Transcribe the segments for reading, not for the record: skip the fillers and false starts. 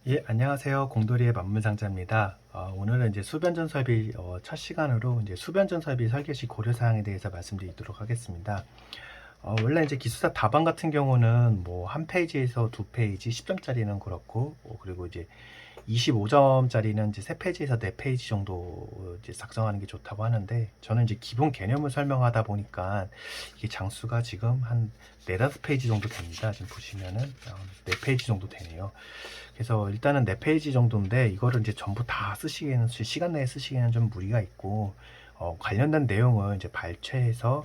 예, 안녕하세요. 공돌이의 만문상자입니다. 오늘은 이제 수변전 설비 첫 시간으로 이제 수변전 설비 설계 시 고려 사항에 대해서 말씀드리도록 하겠습니다. 원래 이제 기술사 답안 같은 경우는 뭐 한 페이지에서 두 페이지, 10점짜리는 그렇고, 그리고 이제 25점짜리는 이제 세 페이지에서 네 페이지 정도 이제 작성하는 게 좋다고 하는데, 저는 이제 기본 개념을 설명하다 보니까 이게 장수가 지금 한 네다섯 페이지 정도 됩니다. 지금 보시면은 네 페이지 정도 되네요. 그래서 일단은 네 페이지 정도인데 이거를 이제 전부 다 쓰시기에는 시간 내에 쓰시기에는 좀 무리가 있고, 관련된 내용을 이제 발췌해서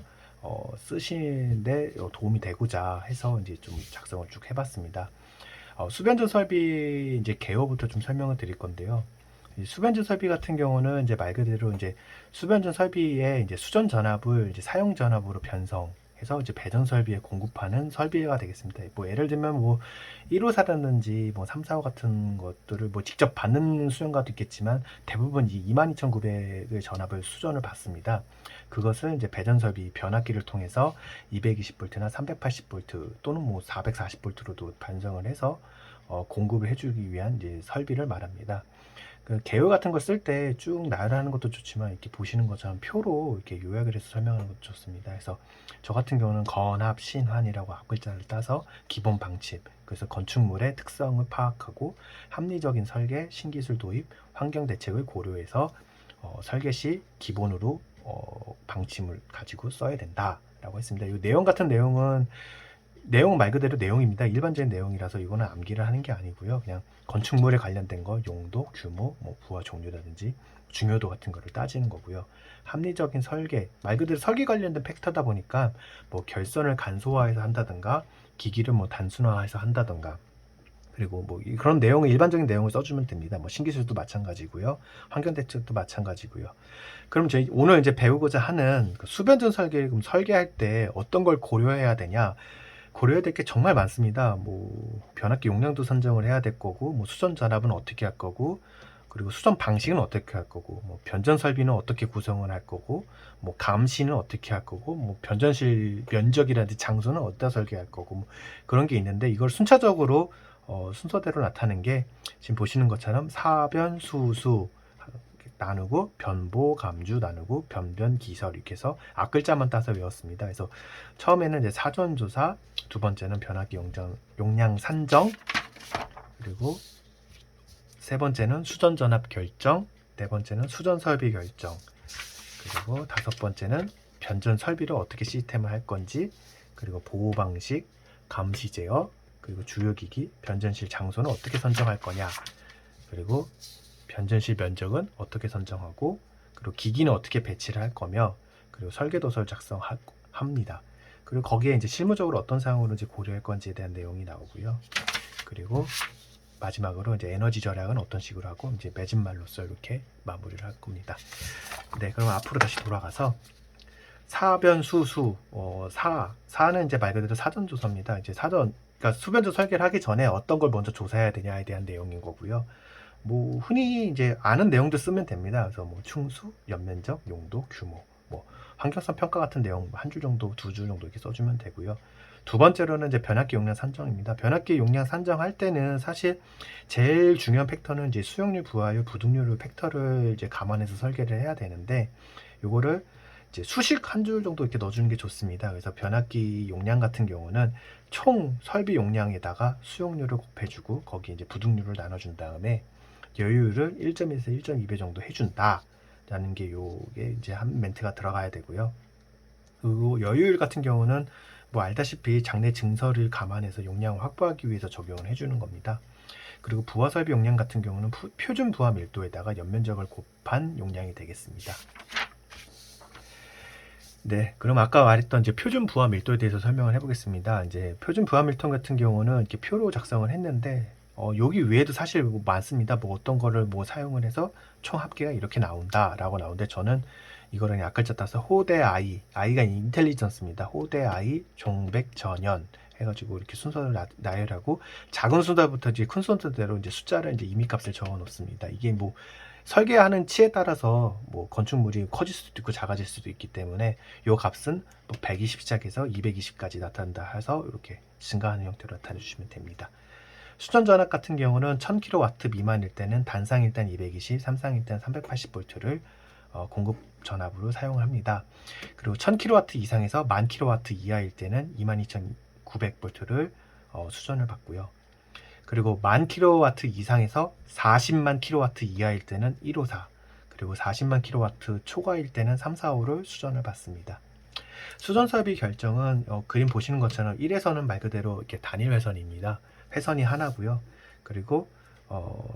쓰시는데 도움이 되고자 해서 이제 좀 작성을 쭉 해봤습니다. 수변전 설비 이제 개요부터 좀 설명을 드릴 건데요. 이 수변전 설비 같은 경우는 이제 말 그대로 이제 수변전 설비에 이제 수전 전압을 이제 사용 전압으로 변성해서 이제 배전 설비에 공급하는 설비가 되겠습니다. 뭐 예를 들면 뭐 1호사라든지 뭐 3, 4호 같은 것들을 뭐 직접 받는 수전가도 있겠지만 대부분 이 22,900의 전압을 수전을 받습니다. 그것을 이제 배전 설비 변압기를 통해서 220V나 380V 또는 뭐 440V로도 변성을 해서 공급을 해주기 위한 이제 설비를 말합니다. 그 개요 같은 거 쓸 때 쭉 나열하는 것도 좋지만 이렇게 보시는 것처럼 표로 이렇게 요약을 해서 설명하는 것도 좋습니다. 그래서 저 같은 경우는 건합, 신환이라고 앞글자를 따서 기본 방침, 그래서 건축물의 특성을 파악하고 합리적인 설계, 신기술 도입, 환경 대책을 고려해서 설계 시 기본으로 방침을 가지고 써야 된다라고 했습니다. 이 내용 같은 내용은 내용 말 그대로 내용입니다. 일반적인 내용이라서 이거는 암기를 하는 게 아니고요. 그냥 건축물에 관련된 거, 용도, 규모, 뭐 부하 종류라든지 중요도 같은 거를 따지는 거고요. 합리적인 설계, 말 그대로 설계 관련된 팩터다 보니까 뭐 결선을 간소화해서 한다든가 기기를 뭐 단순화해서 한다든가 그리고 뭐 그런 내용을 일반적인 내용을 써주면 됩니다. 뭐 신기술도 마찬가지고요. 환경 대책도 마찬가지고요. 그럼 저희 오늘 이제 배우고자 하는 그 수변전 설계 그럼 설계할 때 어떤 걸 고려해야 되냐? 고려해야 될 게 정말 많습니다. 뭐 변압기 용량도 선정을 해야 될 거고, 뭐 수전 전압은 어떻게 할 거고, 그리고 수전 방식은 어떻게 할 거고, 뭐 변전 설비는 어떻게 구성을 할 거고, 뭐 감시는 어떻게 할 거고, 뭐 변전실 면적이라든지 장소는 어디다 설계할 거고, 뭐 그런 게 있는데 이걸 순차적으로 순서대로 나타낸 게 지금 보시는 것처럼 사변 수수 나누고 변보 감주 나누고 변변 기설 이렇게 해서 앞글자만 따서 외웠습니다. 그래서 처음에는 이제 사전 조사, 두 번째는 변압기 용량 산정, 그리고 세 번째는 수전 전압 결정, 네 번째는 수전 설비 결정, 그리고 다섯 번째는 변전 설비를 어떻게 시스템을 할 건지, 그리고 보호 방식, 감시 제어, 그리고 주요 기기, 변전실 장소는 어떻게 선정할 거냐, 그리고 변전실 면적은 어떻게 선정하고, 그리고 기기는 어떻게 배치를 할 거며, 그리고 설계도서를 작성합니다. 그리고 거기에 이제 실무적으로 어떤 사항으로 이제 고려할 건지에 대한 내용이 나오고요. 그리고 마지막으로 이제 에너지 절약은 어떤 식으로 하고 이제 매진말로써 이렇게 마무리를 할 겁니다. 네, 그럼 앞으로 다시 돌아가서 사변수수 사는 이제 말 그대로 사전 조사입니다. 이제 사전 그러니까 수변조 설계를 하기 전에 어떤 걸 먼저 조사해야 되냐에 대한 내용인 거고요. 뭐 흔히 이제 아는 내용도 쓰면 됩니다. 그래서 뭐 충수, 연면적, 용도, 규모, 뭐 환경성 평가 같은 내용 한 줄 정도, 두 줄 정도 이렇게 써주면 되고요. 두 번째로는 이제 변압기 용량 산정입니다. 변압기 용량 산정할 때는 사실 제일 중요한 팩터는 이제 수용률, 부하율, 부등률 팩터를 이제 감안해서 설계를 해야 되는데 요거를 이제 수식 한 줄 정도 이렇게 넣어주는 게 좋습니다. 그래서 변압기 용량 같은 경우는 총 설비 용량에다가 수용률을 곱해주고 거기 이제 부등률을 나눠준 다음에 여유를 1.1에서 1.2배 정도 해준다. 라는 게 요게 이제 한 멘트가 들어가야 되고요. 그리고 여유율 같은 경우는 뭐 알다시피 장내 증설을 감안해서 용량을 확보하기 위해서 적용을 해주는 겁니다. 그리고 부하 설비 용량 같은 경우는 표준 부하 밀도에다가 연면적을 곱한 용량이 되겠습니다. 네, 그럼 아까 말했던 이제 표준 부하 밀도에 대해서 설명을 해보겠습니다. 이제 표준 부하 밀도 같은 경우는 이렇게 표로 작성을 했는데, 여기 외에도 사실 뭐 많습니다. 뭐 어떤 거를 뭐 사용을 해서 총 합계가 이렇게 나온다라고 나오는데 저는 이거를 그냥 앞글자 따서 호대 I가 인텔리전스입니다. 호대 I 종백 전연 해가지고 이렇게 순서를 나열하고 작은 숫자부터 이제 큰 숫자대로 이제 숫자를 이제 임의값을 적어 놓습니다. 이게 뭐 설계하는 치에 따라서 뭐 건축물이 커질 수도 있고 작아질 수도 있기 때문에 이 값은 뭐 120 시작해서 220까지 나타난다 해서 이렇게 증가하는 형태로 나타내 주시면 됩니다. 수전 전압 같은 경우는 1000kW 미만일 때는 단상일 땐 220, 삼상일 땐 380V를 공급 전압으로 사용합니다. 그리고 1000kW 이상에서 1000kW 이하일 때는 22900V를 수전을 받고요. 그리고 10,000kW 이상에서 400,000 kW 이하일 때는 154, 그리고 400,000 kW 초과일 때는 345를 수전을 받습니다. 수전 설비 결정은 그림 보시는 것처럼 1회선은 말 그대로 이렇게 단일 회선입니다. 회선이 하나고요. 그리고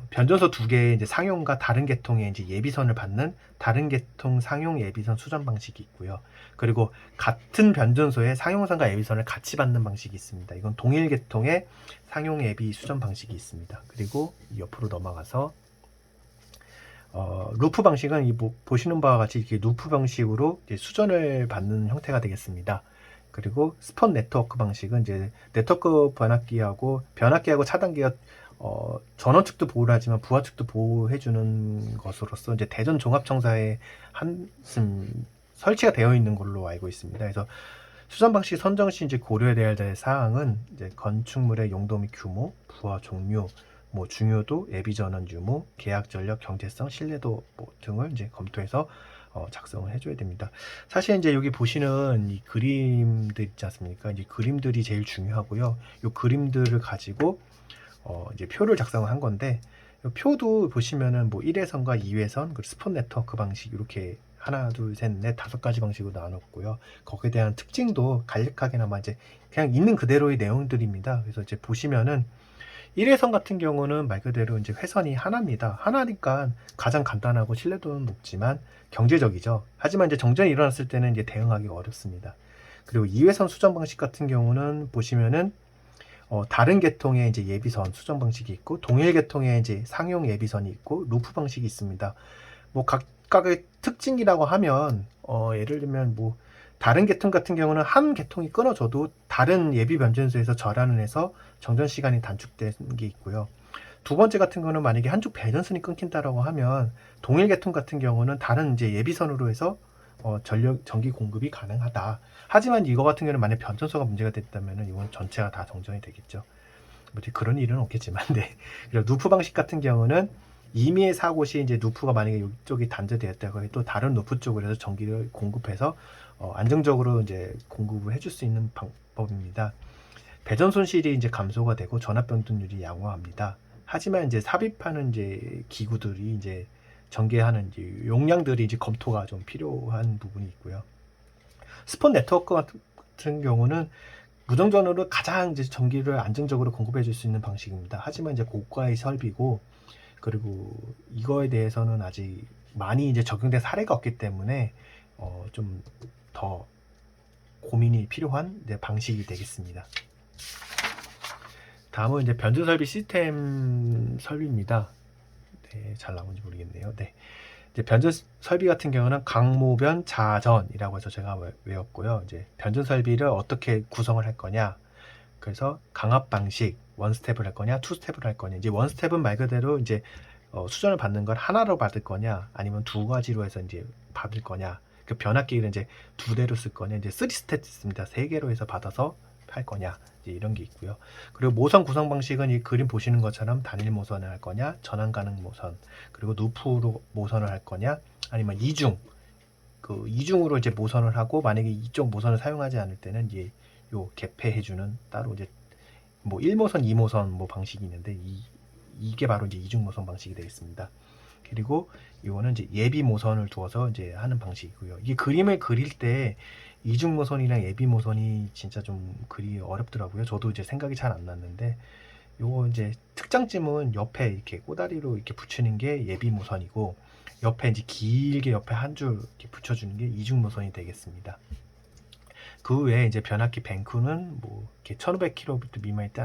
변전소 두 개의 이제 상용과 다른 계통의 이제 예비선을 받는 다른 계통 상용 예비선 수전 방식이 있고요. 그리고 같은 변전소에 상용선과 예비선을 같이 받는 방식이 있습니다. 이건 동일 계통의 상용 예비 수전 방식이 있습니다. 그리고 옆으로 넘어가서 루프 방식은 보시는 바와 같이 이렇게 루프 방식으로 이제 수전을 받는 형태가 되겠습니다. 그리고 스폰 네트워크 방식은 이제 네트워크 변압기하고 차단기가 전원 측도 보호를 하지만 부하 측도 보호해주는 것으로서 이제 대전 종합청사에 한층 설치가 되어 있는 걸로 알고 있습니다. 그래서 수전 방식 선정 시 이제 고려해야 될 사항은 이제 건축물의 용도 및 규모, 부하 종류, 중요도, 예비 전원 유무, 계약 전력, 경제성, 신뢰도 등을 이제 검토해서 작성을 해줘야 됩니다. 사실 이제 여기 보시는 이 그림들 있지 않습니까? 이제 그림들이 제일 중요하고요. 이 그림들을 가지고 이제 표를 작성을 한 건데, 표도 보시면은 1회선과 2회선, 그리고 스폰 네트워크 방식 이렇게 하나, 둘, 셋, 넷, 5가지 방식으로 나눴고요. 거기에 대한 특징도 간략하게나마 이제 그냥 있는 그대로의 내용들입니다. 그래서 이제 보시면은 1회선 같은 경우는 말 그대로 이제 회선이 하나입니다. 하나니까 가장 간단하고 신뢰도는 높지만 경제적이죠. 하지만 이제 정전이 일어났을 때는 이제 대응하기 어렵습니다. 그리고 2회선 수전 방식 같은 경우는 보시면은 다른 계통의 이제 예비선 수전 방식이 있고 동일 계통의 이제 상용 예비선이 있고 루프 방식이 있습니다. 각각의 특징이라고 하면 예를 들면 다른 계통 같은 경우는 한 계통이 끊어져도 다른 예비 변전소에서 절안을 해서 정전 시간이 단축되는 게 있고요. 두 번째 같은 경우는 만약에 한쪽 배전선이 끊긴다라고 하면 동일 계통 같은 경우는 다른 이제 예비선으로 해서 전기 공급이 가능하다. 하지만 이거 같은 경우는 만약 변전소가 문제가 됐다면 이건 전체가 다 정전이 되겠죠. 그런 일은 없겠지만, 네. 그리고 루프 방식 같은 경우는 임의의 사고 시 이제 루프가 만약에 이쪽이 단절되었다고 해도 다른 루프 쪽으로 해서 전기를 공급해서 안정적으로 이제 공급을 해줄 수 있는 방법입니다. 배전 손실이 이제 감소가 되고 전압 변동률이 양호합니다. 하지만 이제 삽입하는 이제 기구들이 이제 전개하는 이제 용량들이 이제 검토가 좀 필요한 부분이 있고요. 스폰 네트워크 같은 경우는 무정전으로 가장 이제 전기를 안정적으로 공급해 줄 수 있는 방식입니다. 하지만 이제 고가의 설비고, 그리고 이거에 대해서는 아직 많이 이제 적용된 사례가 없기 때문에 좀 더 고민이 필요한 이제 방식이 되겠습니다. 다음은 이제 변전 설비 시스템 설비입니다. 네, 잘 나온지 모르겠네요. 네. 이제 변전 설비 같은 경우는 강모변 자전이라고 해서 제가 외웠고요. 이제 변전 설비를 어떻게 구성을 할 거냐. 그래서 강압 방식, 원스텝을 할 거냐, 투스텝을 할 거냐. 이제 원스텝은 말 그대로 이제 수전을 받는 걸 하나로 받을 거냐, 아니면 두 가지로 해서 이제 받을 거냐. 그 변압기를 이제 두 대로 쓸 거냐, 이제 3스텝 있습니다. 세 개로 해서 받아서 할 거냐, 이제 이런 게 있고요. 그리고 모선 구성 방식은 이 그림 보시는 것처럼 단일 모선을 할 거냐, 전환 가능 모선, 그리고 루프로 모선을 할 거냐, 아니면 이중으로 이제 모선을 하고, 만약에 이쪽 모선을 사용하지 않을 때는 이제 요 개폐해주는 따로 이제 1모선, 2모선 방식이 있는데 이게 바로 이제 이중 모선 방식이 되겠습니다. 그리고 이거는 이제 예비 모선을 두어서 이제 하는 방식이고요. 이 그림을 그릴 때 이중 모선이랑 예비 모선이 진짜 좀 그리 어렵더라고요. 저도 이제 생각이 잘 안 났는데, 요거 이제 특장점은 옆에 이렇게 꼬다리로 이렇게 붙이는 게 예비 모선이고, 옆에 이제 길게 옆에 한 줄 이렇게 붙여주는 게 이중 모선이 되겠습니다. 그 외에 이제 변압기 뱅크는 이렇게 1500kV 미만일 때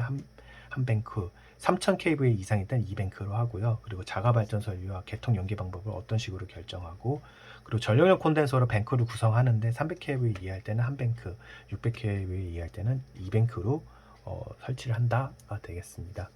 한 뱅크, 3000kV 이상일 때 2뱅크로 하고요. 그리고 자가 발전 설비와 개통 연계 방법을 어떤 식으로 결정하고, 그리고 전력용 콘덴서로 뱅크를 구성하는데 300kV 이하일 때는 한 뱅크, 600kV 이하일 때는 2뱅크로 설치를 한다가 되겠습니다.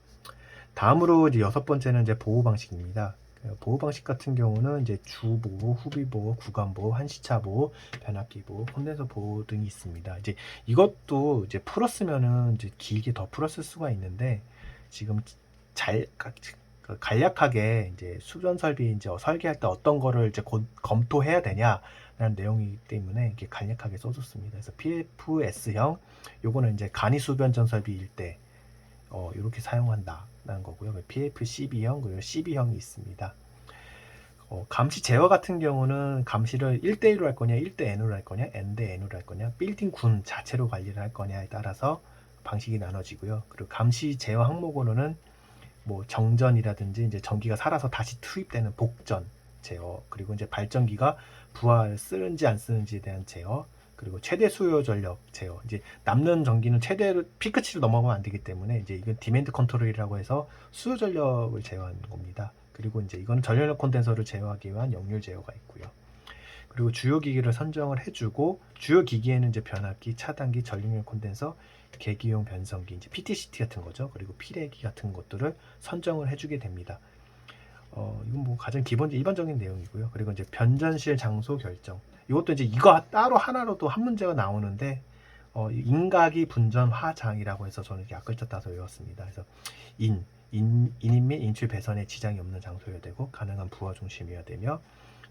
다음으로 이제 6번째는 이제 보호 방식입니다. 보호 방식 같은 경우는 이제 주 보호, 후비 보호, 구간 보호, 한시차 보호, 변압기 보호, 콘덴서 보호 등이 있습니다. 이제 이것도 이제 풀었으면은 이제 길게 더 풀었을 수가 있는데, 지금 간략하게 이제 수변 설비 이제 설계할 때 어떤 거를 이제 검토해야 되냐라는 내용이기 때문에 이렇게 간략하게 써줬습니다. 그래서 PFS형 요거는 이제 간이 수변전 설비일 때 이렇게 사용한다라는 거고요. PFCB형 그리고 CB형이 있습니다. 감시 제어 같은 경우는 감시를 1대1로 할 거냐, 1대 N으로 할 거냐, N대 N으로 할 거냐, 빌딩 군 자체로 관리를 할 거냐에 따라서 방식이 나눠지고요. 그리고 감시 제어 항목으로는 뭐 정전이라든지 이제 전기가 살아서 다시 투입되는 복전 제어, 그리고 이제 발전기가 부하를 쓰는지 안 쓰는지에 대한 제어, 그리고 최대 수요 전력 제어. 이제 남는 전기는 최대로 피크치로 넘어가면 안 되기 때문에 이제 이건 디맨드 컨트롤이라고 해서 수요 전력을 제어하는 겁니다. 그리고 이제 이거는 전력력 콘덴서를 제어하기 위한 역률 제어가 있고요. 그리고 주요 기기를 선정을 해주고 주요 기기에는 이제 변압기, 차단기, 전력력 콘덴서, 계기용 변성기, 이제 PTCT 같은 거죠. 그리고 피레기 같은 것들을 선정을 해주게 됩니다. 이건 뭐 가장 일반적인 내용이고요. 그리고 이제 변전실 장소 결정. 이것도 이제 이거 따로 하나로도 한 문제가 나오는데 인각이 분전 화장이라고 해서 저는 이렇게 앞글자 따서 외웠습니다. 그래서 인인 및 인출 배선에 지장이 없는 장소여야 되고 가능한 부하 중심이어야 되며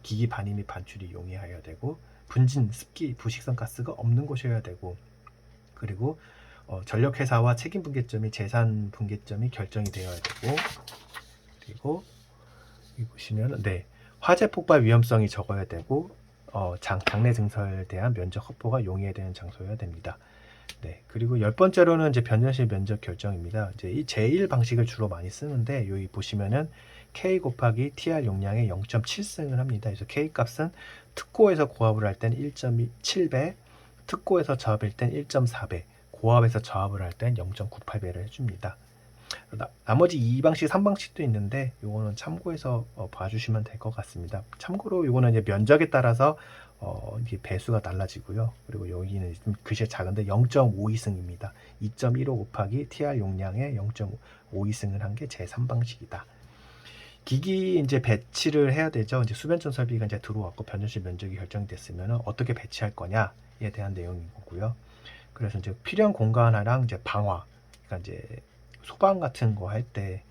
기기 반입 및 반출이 용이하여야 되고 분진, 습기, 부식성 가스가 없는 곳이어야 되고 그리고 전력회사와 책임 분계점이 재산 분계점이 결정이 되어야 되고 그리고 여기 보시면 화재 폭발 위험성이 적어야 되고 장내 증설에 대한 면적 확보가 용이해야 되는 장소여야 됩니다. 그리고 10번째로는 이제 변전실 면적 결정입니다. 이제 이 제1 방식을 주로 많이 쓰는데 여기 보시면은 K 곱하기 TR 용량의 0.7승을 합니다. 그래서 K 값은 특고에서 고압을 할 때는 1.7배, 특고에서 저압일 땐 1.4배, 고압에서 저압을 할 땐 0.98배를 해줍니다. 나머지 2방식, 3방식도 있는데 이거는 참고해서 봐주시면 될 것 같습니다. 참고로 이거는 이제 면적에 따라서 이게 배수가 달라지고요. 그리고 여기는 좀 글씨가 작은데 0.52승입니다. 2.15 곱하기 TR 용량의 0.52승을 한 게 제 3방식이다. 기기 이제 배치를 해야 되죠. 이제 수변전 설비가 이제 들어왔고 변전실 면적이 결정됐으면 어떻게 배치할 거냐에 대한 내용인 거고요. 그래서 이제 필요한 공간화랑 이제 방화, 그러니까 이제 소방 같은 거 할 때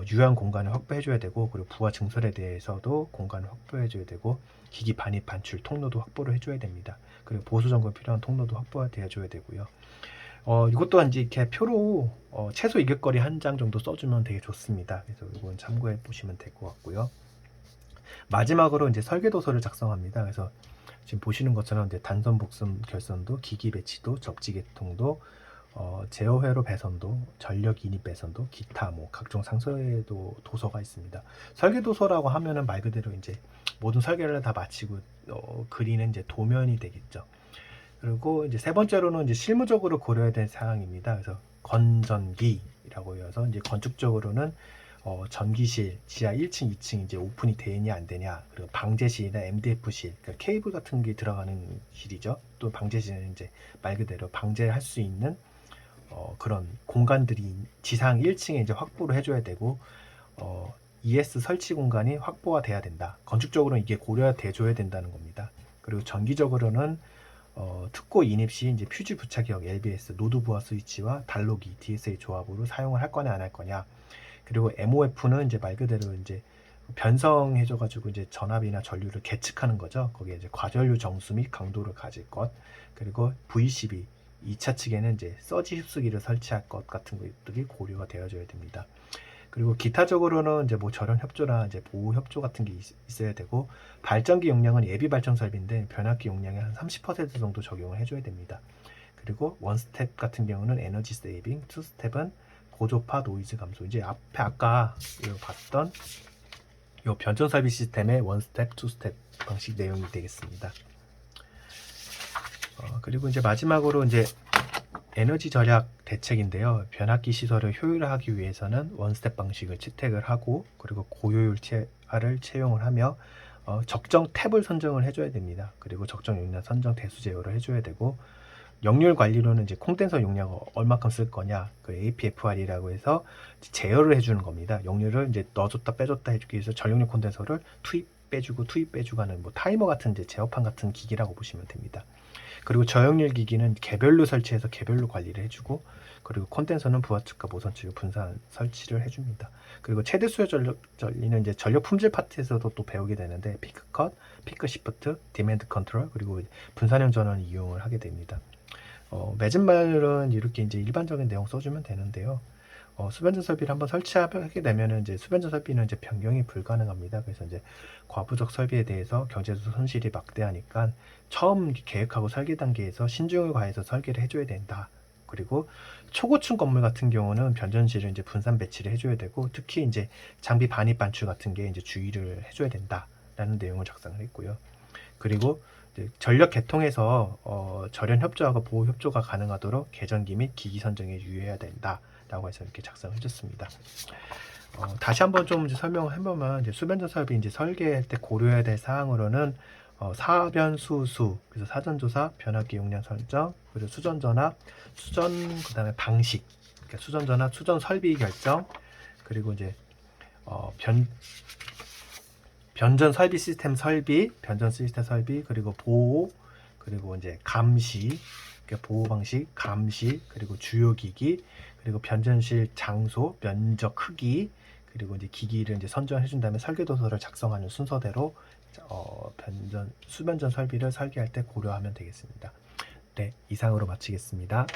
유효한 공간을 확보해줘야 되고 그리고 부하 증설에 대해서도 공간을 확보해줘야 되고 기기 반입 반출 통로도 확보를 해줘야 됩니다. 그리고 보수 점검 필요한 통로도 확보되어줘야 되고요. 이것도 이제 이렇게 표로 최소 이격거리 한 장 정도 써주면 되게 좋습니다. 그래서 이건 참고해 보시면 될 것 같고요. 마지막으로 이제 설계도서를 작성합니다. 그래서 지금 보시는 것처럼 이제 단선 복선 결선도, 기기 배치도, 접지 개통도, 제어 회로 배선도, 전력 인입 배선도, 기타 뭐 각종 상세도 도서가 있습니다. 설계도서라고 하면은 말 그대로 이제 모든 설계를 다 마치고 그리는 이제 도면이 되겠죠. 그리고 이제 세 번째로는 이제 실무적으로 고려해야 될 사항입니다. 그래서 건전기라고 해서 이제 건축적으로는 전기실 지하 1층, 2층 이제 오픈이 되냐 안 되냐, 그리고 방제실이나 MDF실, 그러니까 케이블 같은 게 들어가는 실이죠. 또 방제실은 이제 말 그대로 방제할 수 있는 그런 공간들이 지상 1층에 이제 확보를 해줘야 되고 ES 설치 공간이 확보가 돼야 된다. 건축적으로는 이게 고려돼 줘야 된다는 겁니다. 그리고 전기적으로는 특고 인입 시 이제 퓨즈 부착역 LBS 노드 부하 스위치와 단로기 DSA 조합으로 사용을 할 거냐 안 할 거냐. 그리고 MOF는 이제 말 그대로 이제 변성해줘가지고 이제 전압이나 전류를 계측하는 거죠. 거기에 이제 과전류 정수 및 강도를 가질 것. 그리고 VCB 2차 측에는 이제 서지 흡수기를 설치할 것 같은 것들이 고려가 되어줘야 됩니다. 그리고 기타적으로는 이제 뭐 절연 협조나 이제 보호 협조 같은 게 있어야 되고 발전기 용량은 예비 발전 설비인데 변압기 용량의 한 30% 정도 적용을 해줘야 됩니다. 그리고 원스텝 같은 경우는 에너지 세이빙, 투스텝은 고조파 노이즈 감소. 이제 앞에 아까 봤던 이 변전 설비 시스템의 원스텝, 투스텝 방식 내용이 되겠습니다. 그리고 이제 마지막으로 이제 에너지 절약 대책인데요. 변압기 시설을 효율화하기 위해서는 원스텝 방식을 채택을 하고 그리고 고효율 TR을 채용을 하며 적정 탭을 선정을 해줘야 됩니다. 그리고 적정 용량 선정 대수 제어를 해줘야 되고 역률 관리로는 이제 콘덴서 용량을 얼마큼 쓸 거냐 그 APFR이라고 해서 제어를 해주는 겁니다. 역률을 이제 넣어줬다 빼줬다 해주기 위해서 전력률 콘덴서를 투입 빼주고 투입 빼주고 하는 뭐 타이머 같은 이제 제어판 같은 기기라고 보시면 됩니다. 그리고 저역률 기기는 개별로 설치해서 개별로 관리를 해주고 그리고 콘덴서는 부하 측과 모선 측의 분산 설치를 해줍니다. 그리고 최대 수요 전리는 이제 전력 품질 파트에서도 또 배우게 되는데 피크 컷, 피크 시프트, 디맨드 컨트롤 그리고 분산형 전원을 이용을 하게 됩니다. 매진말은 이렇게 이제 일반적인 내용 써주면 되는데요. 수변전 설비를 한번 설치하게 되면은 이제 수변전 설비는 이제 변경이 불가능합니다. 그래서 이제 과부적 설비에 대해서 경제적 손실이 막대하니까 처음 계획하고 설계 단계에서 신중을 가해서 설계를 해줘야 된다. 그리고 초고층 건물 같은 경우는 변전실을 이제 분산 배치를 해줘야 되고 특히 이제 장비 반입 반출 같은 게 이제 주의를 해줘야 된다라는 내용을 작성을 했고요. 그리고 전력 개통에서 절연 협조하고 보호 협조가 가능하도록 계전기 및 기기 선정에 유의해야 된다라고 해서 이렇게 작성을 해줬습니다. 다시 한번 좀 이제 설명을 해보면 이제 수변전 설비 이제 설계할 때 고려해야 될 사항으로는 사변수수 그래서 사전조사, 변압기 용량 설정, 그리고 수전전압, 수전 그다음에 방식, 그러니까 수전전압, 수전 설비 결정, 그리고 이제 변전 설비 시스템 설비, 변전 시스템 설비, 그리고 보호, 그리고 이제 감시, 그러니까 보호 방식, 감시, 그리고 주요 기기, 그리고 변전실 장소, 면적 크기, 그리고 이제 기기를 이제 선정해 준 다음에 설계 도서를 작성하는 순서대로 수변전 설비를 설계할 때 고려하면 되겠습니다. 네, 이상으로 마치겠습니다.